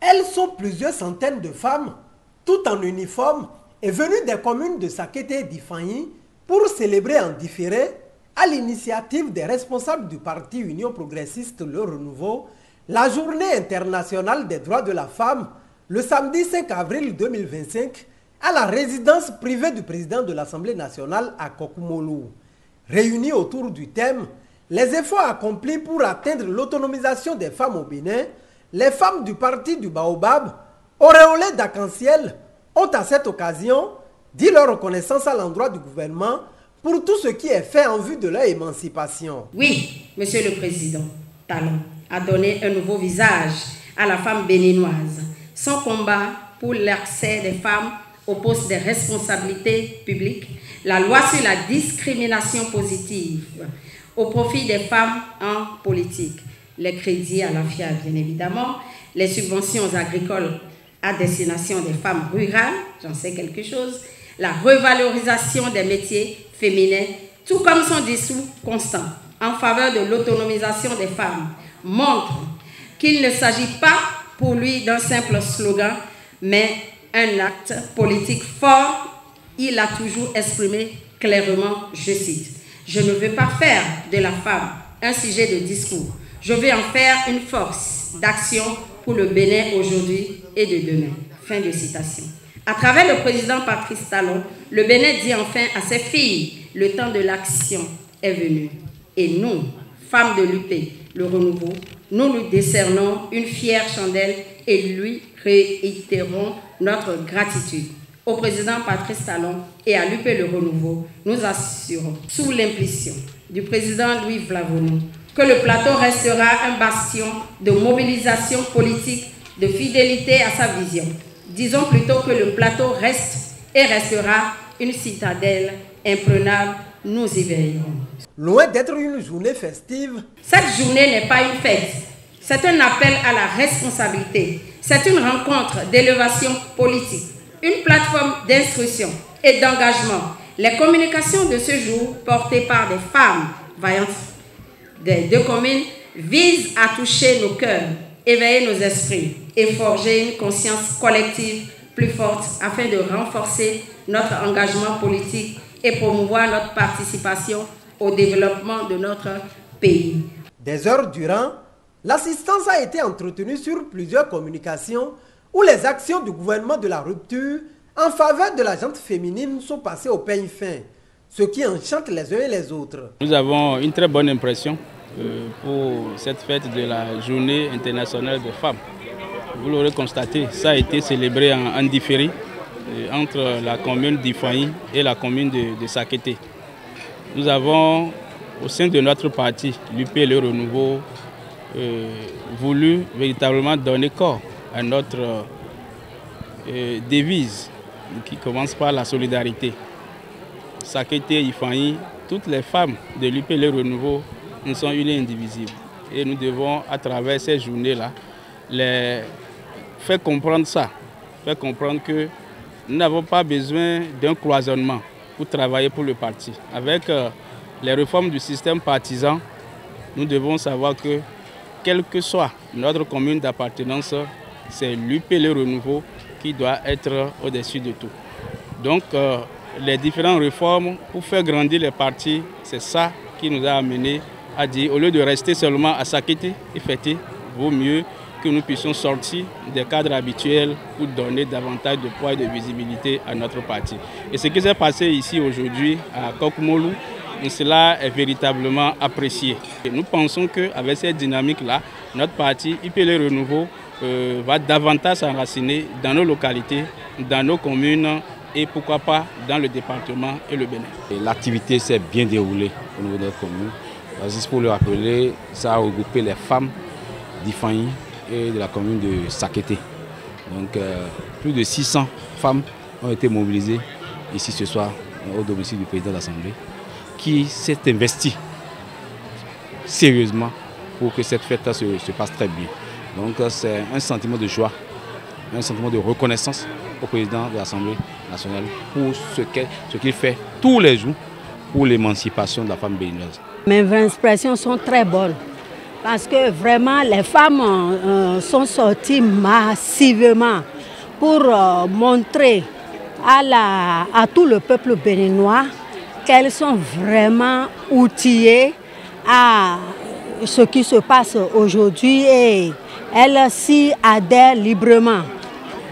Elles sont plusieurs centaines de femmes, toutes en uniforme, et venues des communes de Sakété et d'Ifanyi pour célébrer en différé, à l'initiative des responsables du parti Union Progressiste Le Renouveau, la journée internationale des droits de la femme, le samedi 5 avril 2025, à la résidence privée du président de l'Assemblée nationale à Kokoumolou. Réunis autour du thème « Les efforts accomplis pour atteindre l'autonomisation des femmes au Bénin », les femmes du parti du Baobab, auréolées d'arc-en-ciel, ont à cette occasion dit leur reconnaissance à l'endroit du gouvernement pour tout ce qui est fait en vue de leur émancipation. Oui, Monsieur le Président, Talon a donné un nouveau visage à la femme béninoise. Son combat pour l'accès des femmes aux postes de responsabilité publique, la loi sur la discrimination positive au profit des femmes en politique, les crédits à la FIA bien évidemment, les subventions agricoles à destination des femmes rurales, j'en sais quelque chose, la revalorisation des métiers féminins, tout comme son discours constant en faveur de l'autonomisation des femmes, montre qu'il ne s'agit pas pour lui d'un simple slogan, mais un acte politique fort. Il a toujours exprimé clairement, je cite, « Je ne veux pas faire de la femme un sujet de discours. Je veux en faire une force d'action pour le Bénin aujourd'hui et de demain. » Fin de citation. À travers le président Patrice Talon, le Bénin dit enfin à ses filles, le temps de l'action est venu. Et nous, femmes de l'UP, le renouveau, nous lui décernons une fière chandelle et lui réitérons notre gratitude. Au président Patrice Talon et à l'UP le renouveau, nous assurons, sous l'impulsion du président Louis Vlavonou, que le plateau restera un bastion de mobilisation politique, de fidélité à sa vision. Disons plutôt que le plateau reste et restera une citadelle imprenable. Nous y veillerons. Loin d'être une journée festive, cette journée n'est pas une fête. C'est un appel à la responsabilité. C'est une rencontre d'élévation politique, une plateforme d'instruction et d'engagement. Les communications de ce jour, portées par des femmes vaillantes des deux communes, visent à toucher nos cœurs, éveiller nos esprits et forger une conscience collective plus forte afin de renforcer notre engagement politique et promouvoir notre participation au développement de notre pays. Des heures durant, l'assistance a été entretenue sur plusieurs communications où les actions du gouvernement de la rupture en faveur de la gente féminine sont passées au peigne fin, ce qui enchante les uns et les autres. Nous avons une très bonne impression pour cette fête de la Journée internationale des femmes. Vous l'aurez constaté, ça a été célébré en différé entre la commune d'Ifanyi et la commune de Sakété. Nous avons, au sein de notre parti, l'UP Le Renouveau, voulu véritablement donner corps à notre devise qui commence par la solidarité. Sakété, Ifanyi, toutes les femmes de l'UP Le Renouveau nous sont unies et indivisibles. Et nous devons, à travers ces journées-là, les faire comprendre ça, faire comprendre que nous n'avons pas besoin d'un cloisonnement pour travailler pour le parti. Avec les réformes du système partisan, nous devons savoir que, quelle que soit notre commune d'appartenance, c'est l'UP Le Renouveau qui doit être au-dessus de tout. Donc, les différentes réformes pour faire grandir les partis, c'est ça qui nous a amené à dire, au lieu de rester seulement à Sakété et fêter, vaut mieux que nous puissions sortir des cadres habituels pour donner davantage de poids et de visibilité à notre parti. Et ce qui s'est passé ici aujourd'hui à Kokoumolou, cela est véritablement apprécié. Et nous pensons qu'avec cette dynamique-là, notre parti UP Le Renouveau va davantage s'enraciner dans nos localités, dans nos communes et pourquoi pas dans le département et le Bénin. L'activité s'est bien déroulée au niveau de notre commune. Juste pour le rappeler, ça a regroupé les femmes d'Ifanyi et de la commune de Sakété. Donc plus de 600 femmes ont été mobilisées ici ce soir au domicile du président de l'Assemblée, qui s'est investi sérieusement pour que cette fête se passe très bien. Donc c'est un sentiment de joie, un sentiment de reconnaissance au président de l'Assemblée nationale pour ce qu'il fait tous les jours pour l'émancipation de la femme béninoise. Mes inspirations sont très bonnes parce que vraiment les femmes sont sorties massivement pour montrer à tout le peuple béninois qu'elles sont vraiment outillées à ce qui se passe aujourd'hui et elles s'y adhèrent librement.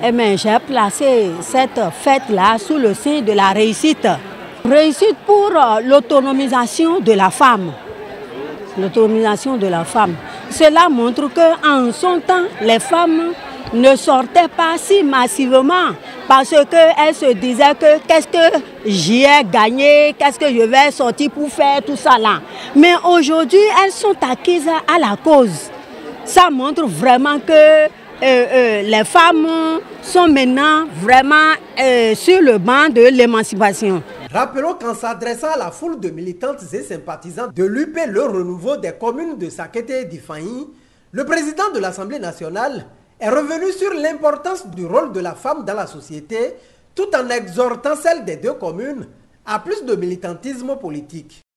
Et bien, j'ai placé cette fête-là sous le signe de la réussite. Réussite pour l'autonomisation de la femme. L'autonomisation de la femme. Cela montre qu'en son temps, les femmes ne sortaient pas si massivement parce qu'elles se disaient que qu'est-ce que j'y ai gagné, qu'est-ce que je vais sortir pour faire tout ça là. Mais aujourd'hui, elles sont acquises à la cause. Ça montre vraiment que les femmes sont maintenant vraiment sur le banc de l'émancipation. Rappelons qu'en s'adressant à la foule de militantes et sympathisants de l'UP Le Renouveau des communes de Sakété et d'Ifanyi, le président de l'Assemblée nationale est revenu sur l'importance du rôle de la femme dans la société, tout en exhortant celle des deux communes à plus de militantisme politique.